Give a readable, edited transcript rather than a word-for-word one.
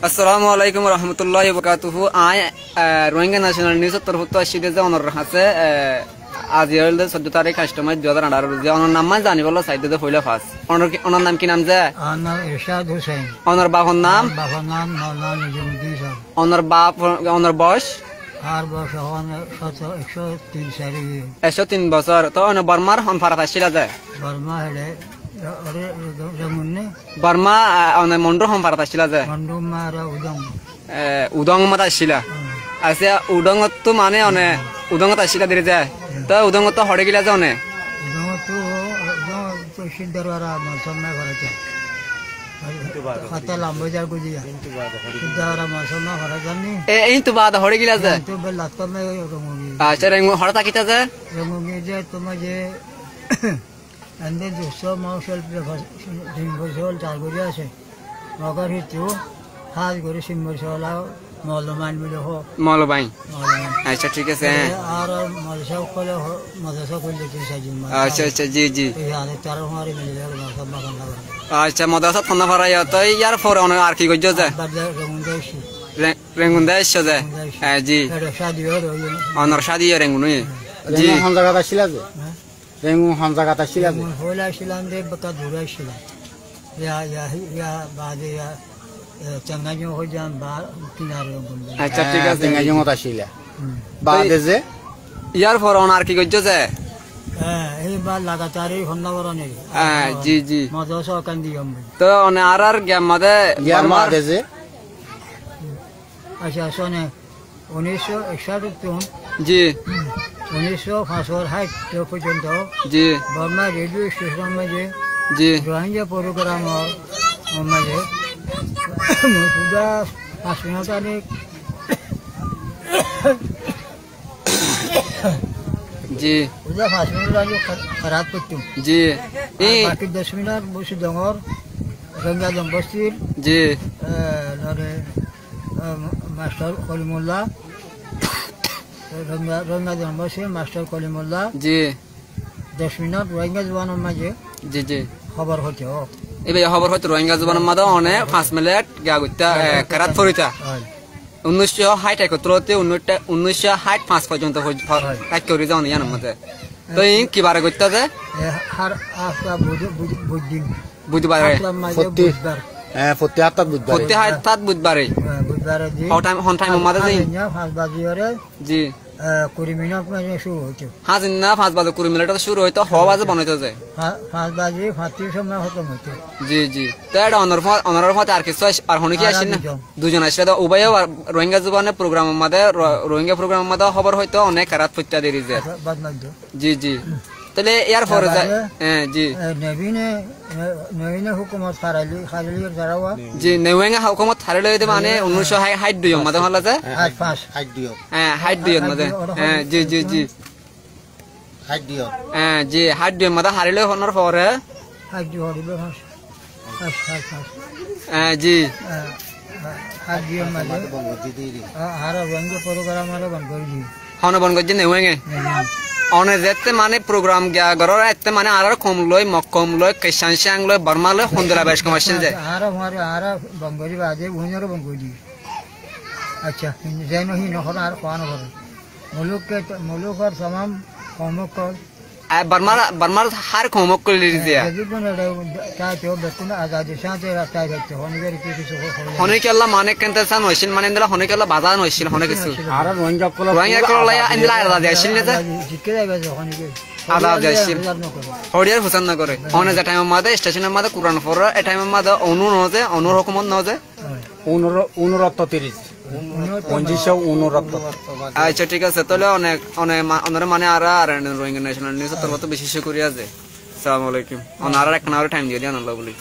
আসসালামু আলাইকুম রহমতুল্লাহি ওয়া বারাকাতুহু। আই রোহিঙ্গা ন্যাশনাল নিউজ তরফত আসিদে যে অনর হাসে আজ হল 14 তারিখ 8 মাস 2018 যে অনর নাম জানি বলো সাইদে যে হইলো ফাস অনর নাম কি নাম যে অনর ইরশাদ হোসেন। অনর বাবার নাম মাওলানা নিজামুদ্দিন সাহেব। অনর বাপ অনর বয়স আর বয়স 103 সালে 103 বছর। তো অন বর্মার হন ফারাত আসছিল যে বর্মা হেলে রমুন্নে বর্মা অন মন্ডর হন ফারাত আসছিল যে মন্ডুমারা উদং মত আসছিল। আচ্ছা উদংত তো মানে অনে উদংত আসছিল দিরে যায় তো উদংত হড়ে গিলা যে অনে তো সিদ্ধরা মৌসুমে ঘরেছে খাতা লাম্বজার গুজিয়া সিদ্ধরা মৌসুমে ঘরে জানি এই তো বাদ হড়ে গিলা যে তো বেলাতমে রমুগি। আচ্ছা রেঙ্গু হড় তাকিতা যে রমুগি যে তোমার যে এন্ডে 200 মাউসল দিন বছর চার গড়ি আছে মগর হিতু হাজ গড়ি সিম্বরসলা মলমান মিলে হো মলবাই। আচ্ছা ঠিক আছে। আর মলসা কলে মদসা কইলে কি সাজিম। আচ্ছা আচ্ছা জি জি। ইয়ারে তার মারি মিলে গেল সব বাগান লাগা। আচ্ছা মদসা ঠান্ডা ফারাই তো ইয়ার পরে অনেক আর কি গজ্জ যে বাজার রমুন্দাইছি রেঙ্গুন দেশ যে হ্যাঁ জি শাদি হলো অনর শাদি রেঙ্গুন জি হন জায়গাটা ছিল যে রেঙ্গু হন জায়গাটা ছিল যে হইলা ছিলাম দে বকা ধুরাইছিলাম ইয়া বাদে ইয়া চঙ্গাজো হই যান বা কিনারে বলবে। আচ্ছা ঠিক আছে চঙ্গাজো মত আসিল বাদে যে ইয়ার পরে অন আর কি গজ্জ যে এইবার লাগাতারই হন্নাবর নেই জি জি মদসা কান্দি हम তো অনে আর গ্যাম মদে ইয়ার বাদে যে আচ্ছা শোনে 1961 জি 1965 পর্যন্ত জি বর্মা রেডিও স্টেশন মাঝে জি রোহিঙ্গা প্রোগ্রাম মাঝে সুদা আসনাতানে জি সুদা আসনাতানে খারাপ করতুম জি এই বাকি 10 মিনিট বসে ডঙ্গর রোহিঙ্গা বস্তির জি লরে মাস্টার কলিমুল্লাহ রোহিঙ্গা বস্তির মাস্টার কলিমুল্লাহ জি 10 মিনিট রোহিঙ্গা জওয়ানের মাঝে জি জি খবর হচ্ছে এবে খবর হয়তো রোহিঙ্গা জীবন মাদা অনে 5 মিনিট গা গুতা কারাত ফরিতা 1961 1965 পর্যন্ত কাজ করে যাও নিয়া নামতে তো এই কি বারে গইতা যে আর আফতা বুদিন বুধবারে ফতি হাতত বুধবার ফতি হাতত বুধবারে বুধবারে জি হন টাইম মাদা দেই 5 বাজে জি 20 মিনিট মানে শুরু হচ্ছে হাজিন না 5 বাজে 20 মিনিট শুরু হইতো 6 বাজে বনাইতো যায় 5 বাজে 35 সময় খতম হচ্ছে জি জি তো এটা অনর ফত আর কিছু আর হনি কি আসেন না দুজন আসলে তো উভয় রোহিঙ্গা জীবনে প্রোগ্রাম মধ্যে রোহিঙ্গা প্রোগ্রাম মধ্যে খবর হইতো অনেক রাত ফুটতা দেরি যায় জি জি তাহলে ইয়ার পরে যায় জি নবীনে হুকুমত খারালি জারাওয়া জি নেওয়াঙ্গা হুকুমত খারালি হইতে মানে 1962 মধ্যে হলা যায় 62 মধ্যে জি জি জি 62 জি 62 মধ্যে হারিলে হনর পরে 62 হরিবে জি 62 মধ্যে হারা বঙ্গ প্রোগ্রাম আর বন্ধ করে দি হন বন গজে নেওয়াঙ্গে অনে যেতে মানে প্রোগ্রাম গিয়া গরর এতে মানে আর কম লই মকম লই কেশান শাং লই বর্মা লই হন্দলা বেশ কমার্শিয়াল যায় আর বঙ্গরি বাজে বুঝনর বঙ্গরি। আচ্ছা জানো হি নহর আর কোন হর মুলুকর तमाम কমকল বর্মার হার কমক কলি দিয়া জীবন তাতে বেতন আজাদি সাথে রাস্তা যাচ্ছে হনিগরি কিছু হনে কেলা মানে কেনতে সান হইছিল মানে ইন্দলা হনে কেলা বাজান হইছিল হনে কিছু আর রোহিঙ্গা কল ইন্দলা আলাদা যাইছিল না জিকে যাবে হনিগরি আলাদা যাইছিল হরিয়ার হুসান না করে হনে যে টাইম মাদে স্টেশনের মাদে কুরআন ফর এ টাইম মাদে অনু নজে অনুর হুকুমত নজে 1930 আচ্ছা ঠিক আছে তাহলে অনেক অনেক মানে আর রোহিঙ্গা ন্যাশনাল নিউজ তোর মতো বিশেষ করে আছে। আসসালামু আলাইকুম অনার এক টাইম দিয়ে দিন আল্লাহ বলি।